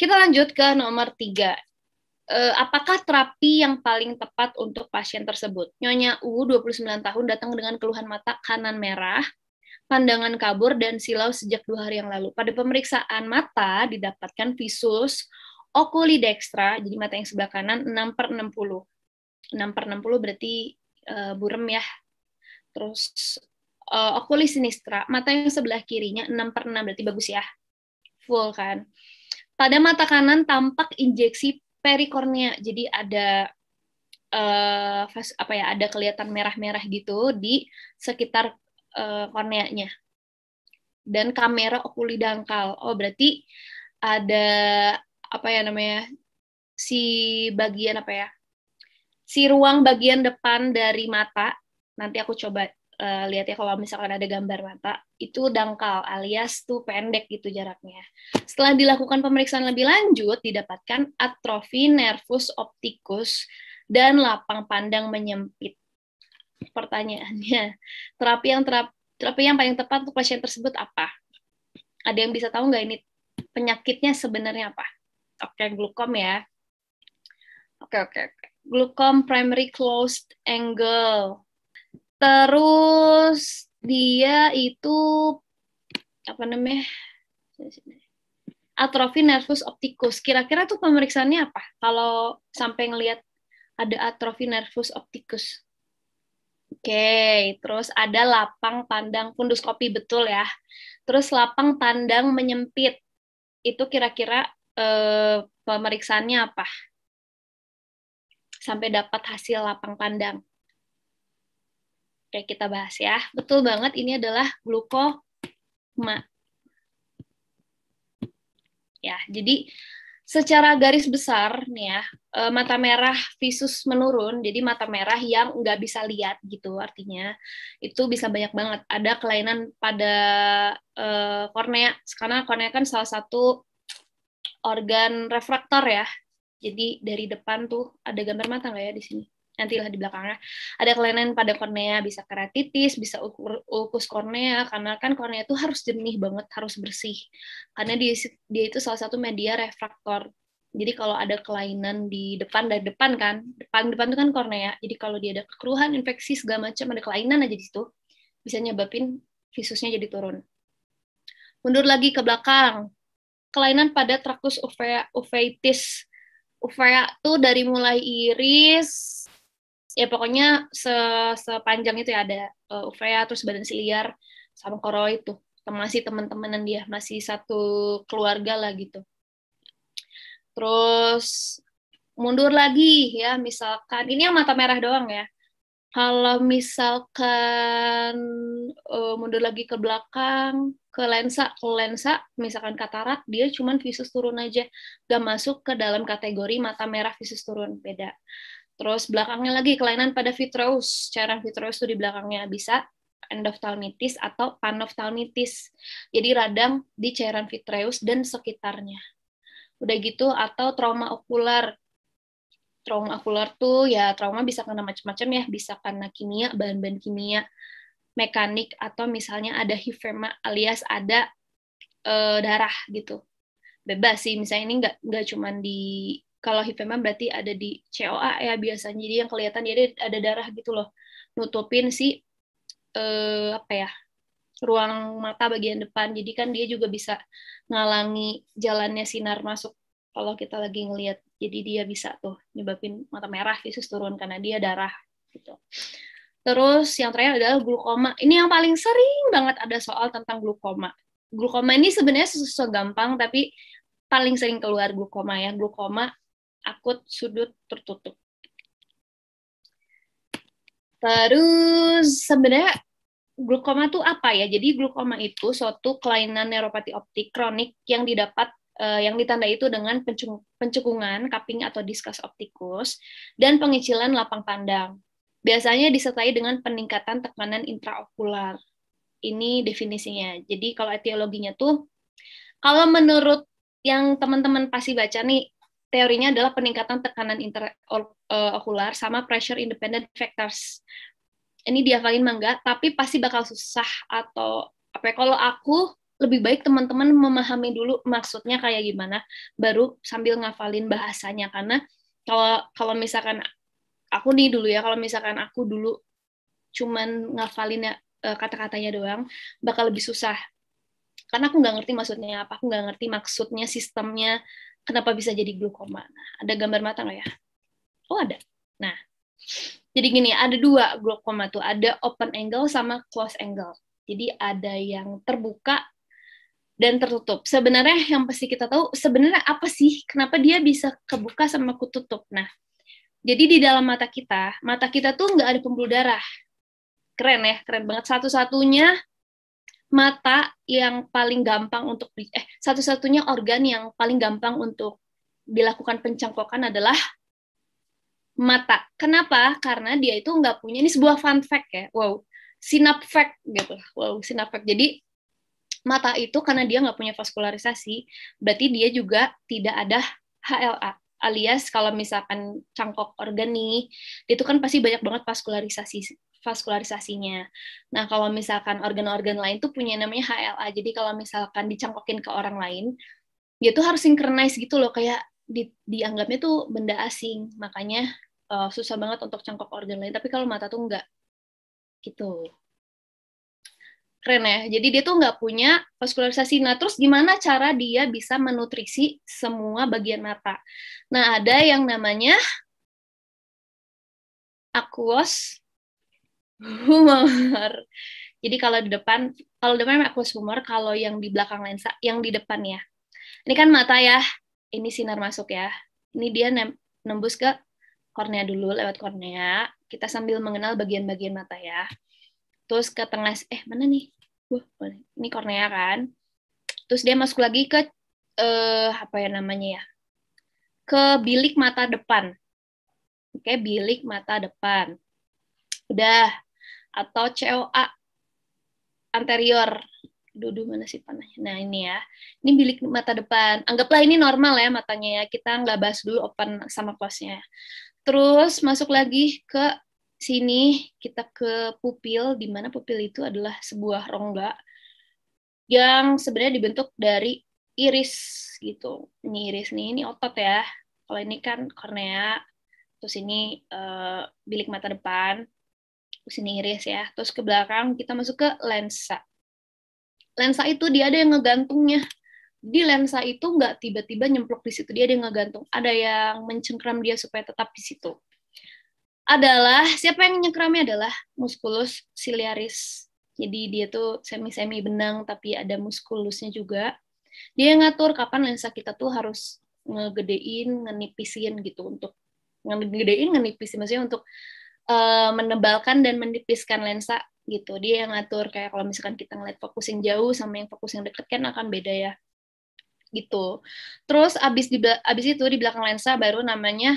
Kita lanjut ke nomor 3. Apakah terapi yang paling tepat untuk pasien tersebut? Nyonya U, 29 tahun, datang dengan keluhan mata kanan merah, pandangan kabur, dan silau sejak 2 hari yang lalu. Pada pemeriksaan mata, didapatkan visus oculidextra, jadi mata yang sebelah kanan, 6/60. 6/60 berarti burem ya. Terus oculis sinistra, mata yang sebelah kirinya 6/6, berarti bagus ya. Full kan. Pada mata kanan tampak injeksi perikornea, jadi ada ada kelihatan merah-merah gitu di sekitar korneanya. Dan kamera okuli dangkal. Oh, berarti ada si ruang bagian depan dari mata. Nanti aku coba lihat ya kalau misalkan ada gambar mata, itu dangkal alias tuh pendek gitu jaraknya. Setelah dilakukan pemeriksaan lebih lanjut, didapatkan atrofi nervus opticus dan lapang pandang menyempit. Pertanyaannya, terapi yang paling tepat untuk pasien tersebut apa? Ada yang bisa tahu nggak ini penyakitnya sebenarnya apa? Oke, glukom ya. Oke. Glukom primary closed angle. Terus dia itu atrofi nervus opticus. Kira-kira tuh pemeriksaannya apa? Kalau sampai ngelihat ada atrofi nervus opticus. Oke, terus ada lapang pandang funduskopi, betul ya. Terus lapang pandang menyempit. Itu kira-kira pemeriksaannya apa? Sampai dapat hasil lapang pandang. Oke, kita bahas ya. Betul banget, ini adalah glukoma. Ya, jadi secara garis besar nih ya, mata merah visus menurun, jadi mata merah yang nggak bisa lihat gitu, artinya itu bisa banyak banget. Ada kelainan pada kornea, karena kornea kan salah satu organ refraktor ya. Jadi dari depan tuh ada gambar mata nggak ya di sini? Nantilah di belakangnya. Ada kelainan pada kornea, bisa keratitis, bisa ulkus kornea, karena kan kornea itu harus jernih banget, harus bersih. Karena dia itu salah satu media refraktor. Jadi kalau ada kelainan di depan, dari depan kan, depan itu kan kornea. Jadi kalau dia ada kekeruhan, infeksi, segala macam, ada kelainan aja di situ, bisa nyebabin visusnya jadi turun. Mundur lagi ke belakang. Kelainan pada tractus uveitis. Uvea tuh dari mulai iris, ya pokoknya sepanjang itu ya, ada uvea, terus badan siliar, sama koroid tuh. Masih teman-temanan dia, masih satu keluarga lah gitu. Terus mundur lagi ya, misalkan, ini yang mata merah doang ya. Kalau misalkan mundur lagi ke belakang, ke lensa, misalkan katarak, dia cuma visus turun aja, gak masuk ke dalam kategori mata merah visus turun, beda. Terus belakangnya lagi kelainan pada vitreous, cairan vitreous itu di belakangnya bisa endophthalmitis atau panophthalmitis, jadi radang di cairan vitreous dan sekitarnya. Udah gitu, atau trauma okular. Trauma okular tuh ya trauma bisa karena macam-macam ya, bisa karena kimia, bahan-bahan kimia, mekanik, atau misalnya ada hifema alias ada darah gitu. Bebas sih, misalnya ini nggak cuman di, kalau hifema berarti ada di COA ya biasanya, jadi yang kelihatan dia ada darah gitu loh, nutupin si ruang mata bagian depan, jadi kan dia juga bisa ngalangi jalannya sinar masuk kalau kita lagi ngelihat, jadi dia bisa tuh nyebabin mata merah visus turun karena dia darah gitu. Terus yang terakhir adalah glukoma. Ini yang paling sering banget ada soal tentang glukoma. Glukoma ini sebenarnya sesuatu gampang, tapi paling sering keluar glukoma ya. Glukoma akut sudut tertutup. Terus sebenarnya glukoma itu apa ya? Jadi glukoma itu suatu kelainan neuropati optik kronik yang didapat yang ditandai itu dengan pencekungan kaping atau diskus optikus dan pengecilan lapang pandang. Biasanya disertai dengan peningkatan tekanan intraokular. Ini definisinya. Jadi kalau etiologinya tuh, kalau menurut yang teman-teman pasti baca nih, teorinya adalah peningkatan tekanan intraokular sama pressure independent factors. Ini dihafalin mah enggak, tapi pasti bakal susah atau apa ya, kalau aku lebih baik teman-teman memahami dulu maksudnya kayak gimana, baru sambil ngafalin bahasanya. Karena kalau misalkan aku nih dulu ya, kalau misalkan aku dulu cuman ngafalin kata-katanya doang, bakal lebih susah. Karena aku nggak ngerti maksudnya apa, aku nggak ngerti maksudnya, sistemnya, kenapa bisa jadi glukoma. Nah, ada gambar mata nggak ya? Oh ada. Nah, jadi gini, ada dua glaukoma tuh, ada open angle sama close angle. Jadi ada yang terbuka dan tertutup. Sebenarnya yang pasti kita tahu, sebenarnya apa sih, kenapa dia bisa kebuka sama ketutup. Nah, jadi di dalam mata kita tuh nggak ada pembuluh darah. Keren ya, keren banget. Satu-satunya mata yang paling gampang untuk, satu-satunya organ yang paling gampang untuk dilakukan pencangkokan adalah mata. Kenapa? Karena dia itu nggak punya, ini sebuah fun fact ya, wow, synapse fact gitu, wow, synapse fact. Jadi mata itu karena dia nggak punya vaskularisasi, berarti dia juga tidak ada HLA, alias kalau misalkan cangkok organ nih, itu kan pasti banyak banget vaskularisasinya. Nah, kalau misalkan organ-organ lain tuh punya namanya HLA, jadi kalau misalkan dicangkokin ke orang lain, dia tuh harus synchronize gitu loh, kayak dianggapnya tuh benda asing, makanya susah banget untuk cangkok organ lain. Tapi kalau mata tuh enggak gitu. Keren ya. Jadi dia tuh nggak punya vaskularisasi. Nah, terus gimana cara dia bisa menutrisi semua bagian mata? Nah, ada yang namanya aqueous humor. Jadi kalau di depan aqueous humor, kalau yang di belakang lensa, yang di depan ya. Ini kan mata ya. Ini sinar masuk ya. Ini dia nembus ke kornea dulu, lewat kornea. Kita sambil mengenal bagian-bagian mata ya. Terus ke tengah, mana nih? Ini kornea kan. Terus dia masuk lagi ke apa ya namanya ya? Ke bilik mata depan. Oke, bilik mata depan. Udah. Atau COA anterior. Duduh, mana sih panahnya? Nah, ini ya. Ini bilik mata depan. Anggaplah ini normal ya matanya ya. Kita nggak bahas dulu open sama close-nya. Terus masuk lagi ke sini, kita ke pupil, di mana pupil itu adalah sebuah rongga yang sebenarnya dibentuk dari iris gitu. Ini iris nih, ini otot ya. Kalau ini kan kornea, terus ini bilik mata depan, terus ini iris ya. Terus ke belakang kita masuk ke lensa. Lensa itu dia ada yang ngegantungnya. Di lensa itu nggak tiba-tiba nyemplok di situ, dia ada yang ngegantung. Ada yang mencengkram dia supaya tetap di situ. Siapa yang nyengkramnya adalah musculus ciliaris. Jadi dia tuh semi-semi benang tapi ada muskulusnya juga. Dia yang ngatur kapan lensa kita tuh harus ngegedein, ngenipisin gitu, untuk ngegedein, ngenipisin maksudnya untuk menebalkan dan menipiskan lensa gitu. Dia yang ngatur, kayak kalau misalkan kita ngeliat fokus yang jauh sama yang fokus yang deket kan akan beda ya gitu. Terus abis itu di belakang lensa baru namanya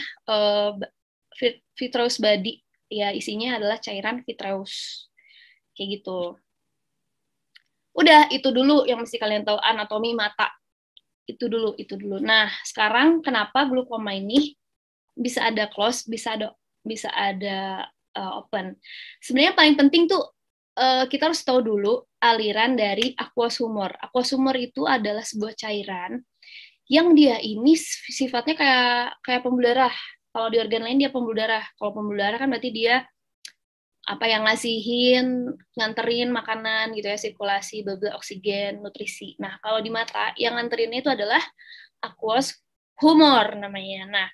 vitreous body, ya isinya adalah cairan vitreous kayak gitu. Udah, itu dulu yang mesti kalian tahu, anatomi mata. Itu dulu. Nah, sekarang kenapa glaukoma ini bisa ada close, bisa ada open. Sebenarnya paling penting tuh kita harus tahu dulu aliran dari aqueous humor. Aqueous humor itu adalah sebuah cairan yang dia ini sifatnya kayak pembuluh darah. Kalau di organ lain dia pembuluh darah. Kalau pembuluh darah kan berarti dia apa yang ngasihin, nganterin makanan gitu ya, sirkulasi, bla oksigen, nutrisi. Nah, kalau di mata yang nganterinnya itu adalah aqueous humor namanya. Nah,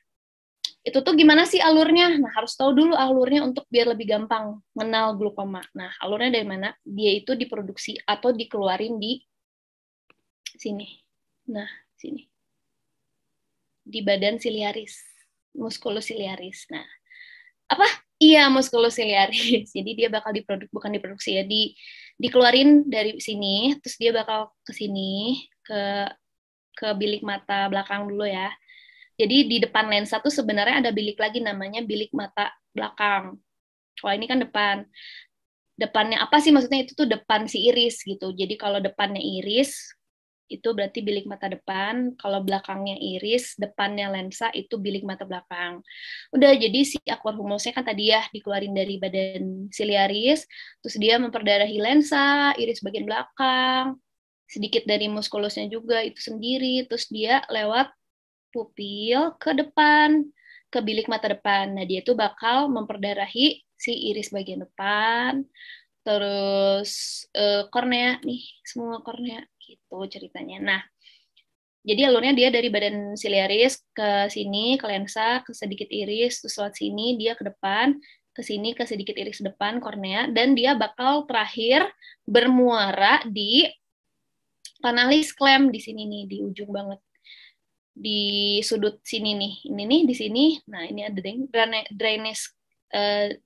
itu tuh gimana sih alurnya? Nah, harus tahu dulu alurnya untuk biar lebih gampang mengenal glaukoma. Nah, alurnya dari mana? Dia itu diproduksi atau dikeluarin di sini. Nah, sini. Di badan siliaris, musculus ciliaris. Nah, apa? Iya, musculus ciliaris. Jadi dia bakal bukan diproduksi ya, dikeluarin dari sini, terus dia bakal ke sini, ke bilik mata belakang dulu ya. Jadi di depan lensa tuh sebenarnya ada bilik lagi namanya bilik mata belakang. Kalau ini kan depan. Depannya apa sih maksudnya, itu tuh depan si iris gitu. Jadi kalau depannya iris, itu berarti bilik mata depan. Kalau belakangnya iris, depannya lensa, itu bilik mata belakang. Udah, jadi si aqueous humornya kan tadi ya dikeluarin dari badan siliaris, terus dia memperdarahi lensa, iris bagian belakang, sedikit dari muskulusnya juga itu sendiri, terus dia lewat pupil ke depan, ke bilik mata depan. Nah, dia itu bakal memperdarahi si iris bagian depan, terus kornea nih, semua kornea gitu ceritanya. Nah, jadi alurnya dia dari badan siliaris ke sini, ke lensa, ke sedikit iris, terus lewat sini dia ke depan, ke sini ke sedikit iris depan, kornea, dan dia bakal terakhir bermuara di kanalis clamp di sini nih, di ujung banget. Di sudut sini nih, ini nih di sini. Nah, ini ada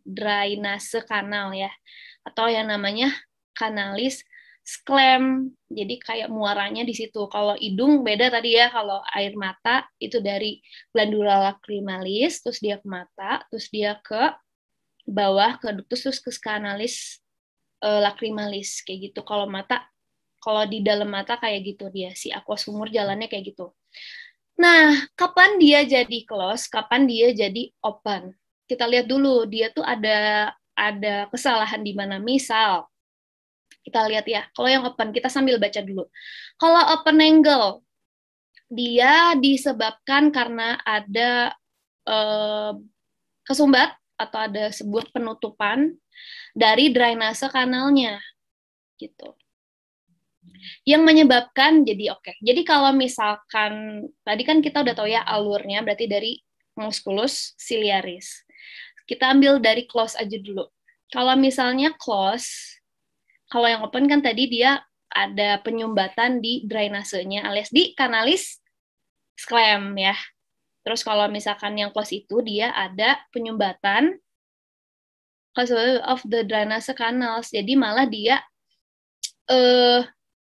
drainase kanal ya, atau yang namanya kanalis sklem. Jadi kayak muaranya di situ. Kalau hidung beda tadi ya, kalau air mata itu dari glandula lacrimalis, terus dia ke mata, terus dia ke bawah ke ductus, terus ke kanalis lacrimalis kayak gitu. Kalau mata, kalau di dalam mata kayak gitu dia, si aqua sumur jalannya kayak gitu. Nah, kapan dia jadi close, kapan dia jadi open? Kita lihat dulu, dia tuh ada kesalahan di mana. Misal, kita lihat ya, kalau yang open, kita sambil baca dulu. Kalau open angle, dia disebabkan karena ada kesumbat atau ada sebuah penutupan dari drainase kanalnya, gitu. Yang menyebabkan jadi oke. Jadi kalau misalkan tadi kan kita udah tahu ya alurnya berarti dari musculus ciliaris. Kita ambil dari close aja dulu. Kalau misalnya close, kalau yang open kan tadi dia ada penyumbatan di drainasenya alias di kanalis sclem ya. Terus kalau misalkan yang close itu dia ada penyumbatan of the drainase canals. Jadi malah dia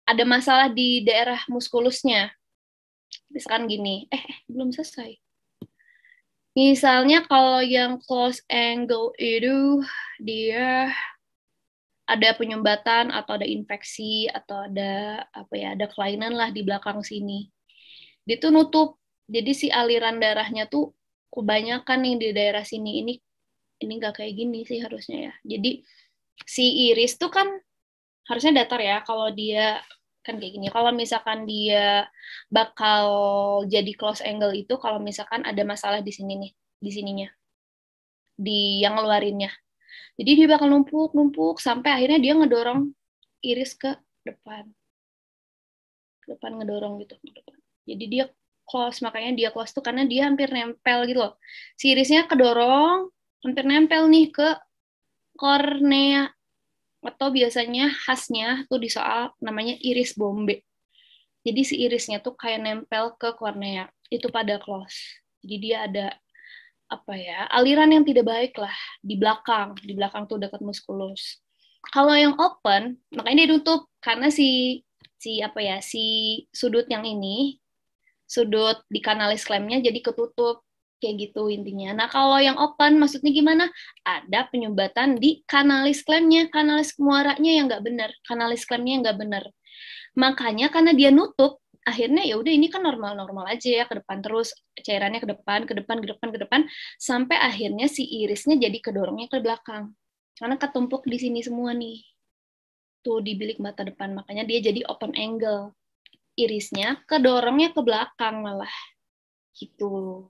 ada masalah di daerah muskulusnya. Misalkan gini, belum selesai. Misalnya kalau yang close angle itu dia ada penyumbatan atau ada infeksi atau ada apa ya, ada kelainan lah di belakang sini. Dia tuh nutup. Jadi si aliran darahnya tuh kebanyakan nih di daerah sini. Ini nggak kayak gini sih harusnya ya. Jadi si iris tuh kan harusnya datar ya kalau dia kan kayak gini. Kalau misalkan dia bakal jadi close angle itu kalau misalkan ada masalah di sini nih, di sininya, di yang ngeluarinnya. Jadi dia bakal numpuk sampai akhirnya dia ngedorong iris ke depan. Ke depan ngedorong gitu ke depan. Jadi dia close, makanya dia close tuh karena dia hampir nempel gitu loh. Si irisnya kedorong, hampir nempel nih ke kornea, atau biasanya khasnya tuh di soal namanya iris bombe. Jadi si irisnya tuh kayak nempel ke kornea. Itu pada close. Jadi dia ada apa ya, aliran yang tidak baik lah di belakang tuh dekat muskulus. Kalau yang open, makanya dia tutup karena si sudut yang ini, sudut di kanalis klemnya jadi ketutup kayak gitu intinya. Nah, kalau yang open maksudnya gimana? Ada penyumbatan di kanalis klemnya, kanalis muaranya yang nggak benar, kanalis klemnya yang nggak benar. Makanya karena dia nutup, akhirnya ya udah ini kan normal-normal aja ya ke depan terus cairannya ke depan, ke depan, ke depan, ke depan sampai akhirnya si irisnya jadi kedorongnya ke belakang. Karena ketumpuk di sini semua nih. Tuh di bilik mata depan, makanya dia jadi open angle. Irisnya kedorongnya ke belakang malah. Gitu.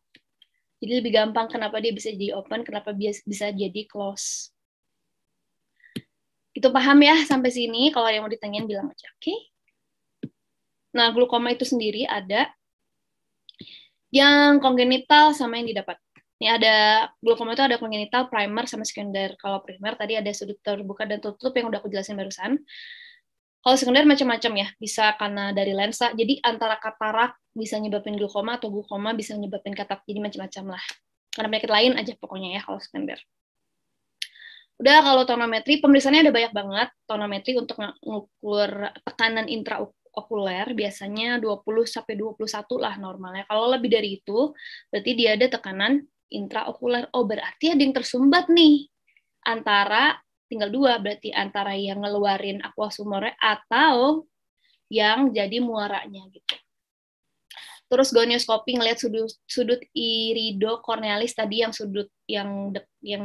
Jadi lebih gampang kenapa dia bisa jadi open, kenapa bisa jadi close. Itu paham ya sampai sini? Kalau yang mau ditanyain bilang aja, oke? Okay? Nah, glaukoma itu sendiri ada yang kongenital sama yang didapat. Ini ada glaukoma itu ada kongenital, primer, sama sekunder. Kalau primer tadi ada sudut terbuka dan tertutup yang udah aku jelasin barusan. Kalau sekunder macam-macam ya, bisa karena dari lensa. Jadi antara katarak bisa nyebabin glaukoma atau glaukoma bisa nyebabin katarak. Jadi macam-macam lah. Karena penyakit lain aja pokoknya ya kalau sekunder. Udah kalau tonometri, pemeriksaannya ada banyak banget. Tonometri untuk mengukur tekanan intraokuler biasanya 20-21 lah normalnya. Kalau lebih dari itu, berarti dia ada tekanan intraokuler. Oh, berarti ada yang tersumbat nih. Tinggal dua, berarti antara yang ngeluarin aqua sumore atau yang jadi muaranya gitu. Terus gonioskopi ngelihat sudut iridokornealis tadi yang sudut yang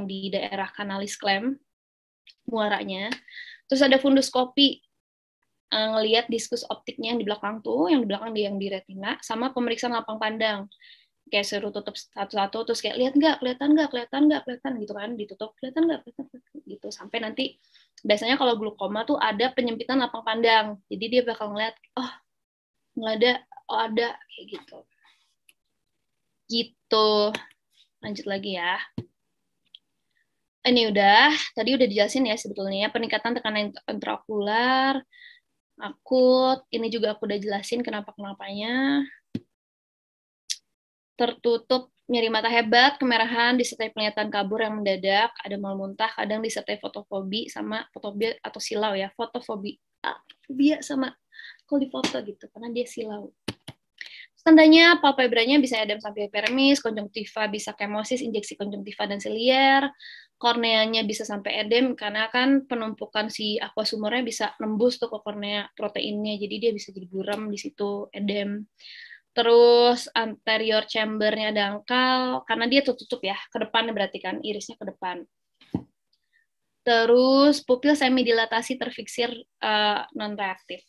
di daerah kanalis clamp muaranya. Terus ada fundoskopi ngelihat diskus optiknya yang di belakang tuh, yang di belakang dia yang di retina, sama pemeriksaan lapang pandang. Kayak suruh tutup satu-satu, terus kayak lihat nggak, kelihatan gitu kan, ditutup, kelihatan nggak, gitu. Sampai nanti, biasanya kalau glaukoma tuh ada penyempitan lapang pandang. Jadi dia bakal ngeliat, oh nggak ada, oh ada, kayak gitu. Gitu. Lanjut lagi ya. Ini tadi udah dijelasin ya sebetulnya, peningkatan tekanan intraokular, akut, ini juga aku udah jelasin kenapa-kenapanya. Tertutup, nyeri mata hebat, kemerahan, disertai penglihatan kabur yang mendadak, ada mual muntah, kadang disertai fotofobi sama fotobia atau silau ya, fotofobi, fobia sama kalau di foto gitu, karena dia silau. Tandanya palpebranya bisa edem sampai epidermis, konjungtiva bisa kemosis, injeksi konjungtiva dan silier, korneanya bisa sampai edem karena kan penumpukan si aqua sumurnya bisa nembus tuh ke kornea proteinnya, jadi dia bisa jadi buram di situ, edem. Terus anterior chambernya dangkal karena dia tertutup ya, ke depan berarti kan irisnya ke depan. Terus pupil semidilatasi terfiksir non reaktif.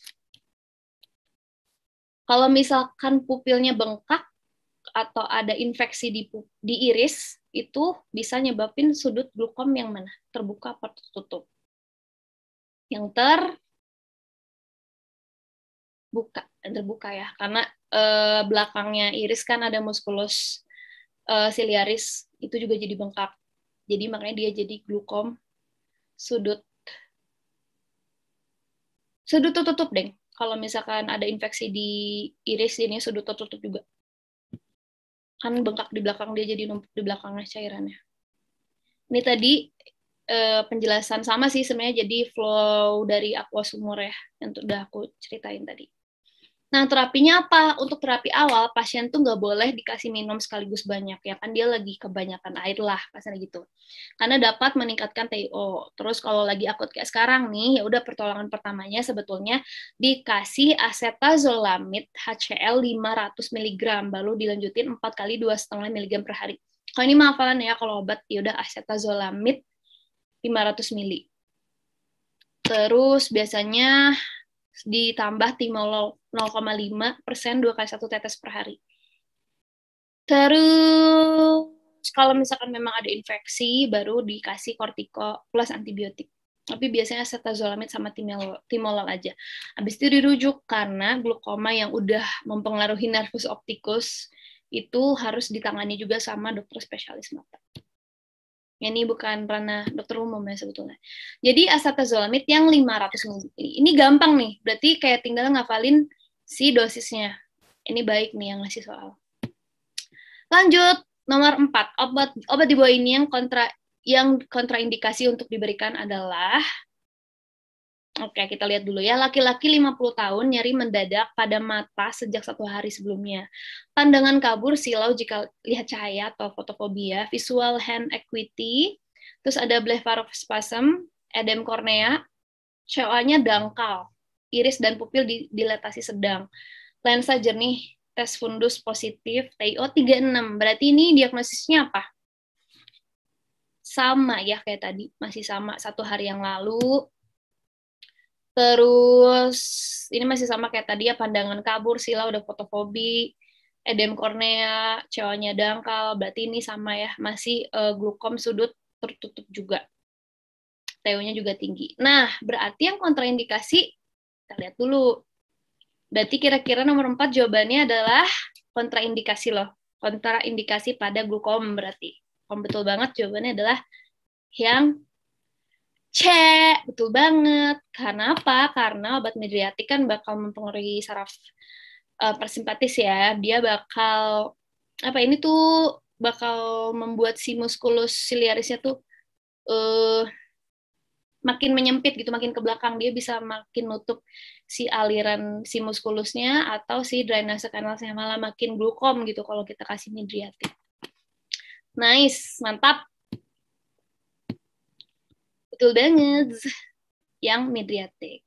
Kalau misalkan pupilnya bengkak atau ada infeksi di iris, itu bisa nyebabin sudut glaukom yang mana? Terbuka atau tertutup? Yang terbuka ya, karena belakangnya iris kan ada musculus ciliaris, itu juga jadi bengkak. Jadi makanya dia jadi glaukom sudut tertutup deh. Kalau misalkan ada infeksi di iris, ini sudut tertutup juga. Kan bengkak di belakang, dia jadi numpuk di belakangnya cairannya. Ini tadi penjelasan sama sih sebenarnya, jadi flow dari aqua sumur ya, yang udah aku ceritain tadi. Nah, terapinya apa? Untuk terapi awal, pasien tuh nggak boleh dikasih minum sekaligus banyak, ya kan dia lagi kebanyakan air lah, pasnya gitu. Karena dapat meningkatkan TiO. Terus kalau lagi akut kayak sekarang nih, ya udah pertolongan pertamanya sebetulnya dikasih acetazolamid HCl 500 mg, lalu dilanjutin 4 kali 2,5 mg per hari. Kalau ini mah hafalan ya, kalau obat ya udah acetazolamid 500 ml. Terus biasanya ditambah timolol 0,5% 2 kali 1 tetes per hari. Terus kalau misalkan memang ada infeksi, baru dikasih kortiko plus antibiotik. Tapi biasanya acetazolamid sama timolol aja. Habis itu dirujuk karena glaukoma yang udah mempengaruhi nervus opticus itu harus ditangani juga sama dokter spesialis mata. Ini bukan ranah dokter umum ya sebetulnya. Jadi acetazolamid yang 500 ml. Ini gampang nih, berarti kayak tinggal ngafalin si dosisnya. Ini baik nih yang ngasih soal. Lanjut, nomor 4. Obat di bawah ini yang kontraindikasi untuk diberikan adalah, oke, kita lihat dulu ya. Laki-laki 50 tahun nyeri mendadak pada mata sejak 1 hari sebelumnya. Pandangan kabur, silau jika lihat cahaya atau fotofobia, visual hand acuity, terus ada blepharospasm, edem kornea, COA-nya dangkal, iris dan pupil dilatasi sedang, lensa jernih, tes fundus positif, TiO 36. Berarti ini diagnosisnya apa? Sama ya kayak tadi, masih sama 1 hari yang lalu. Terus ini masih sama kayak tadi ya, pandangan kabur, silau, udah fotofobi, edem kornea, COA-nya dangkal, berarti ini sama ya, masih glaukom sudut tertutup juga. TiO-nya juga tinggi. Nah, berarti yang kontraindikasi, kita lihat dulu. Berarti kira-kira nomor 4 jawabannya adalah kontraindikasi loh. Kontraindikasi pada glaukom berarti. Betul banget jawabannya adalah yang C, betul banget. Karena apa? Karena obat midriatik kan bakal mempengaruhi saraf parasimpatis ya. Dia bakal ini tuh bakal membuat si musculus ciliarisnya tuh makin menyempit gitu, makin ke belakang. Dia bisa makin nutup si aliran si muskulusnya atau si drainase kanalnya, malah makin glaukom gitu kalau kita kasih midriatik. Nice, mantap. Betul banget yang midriatik.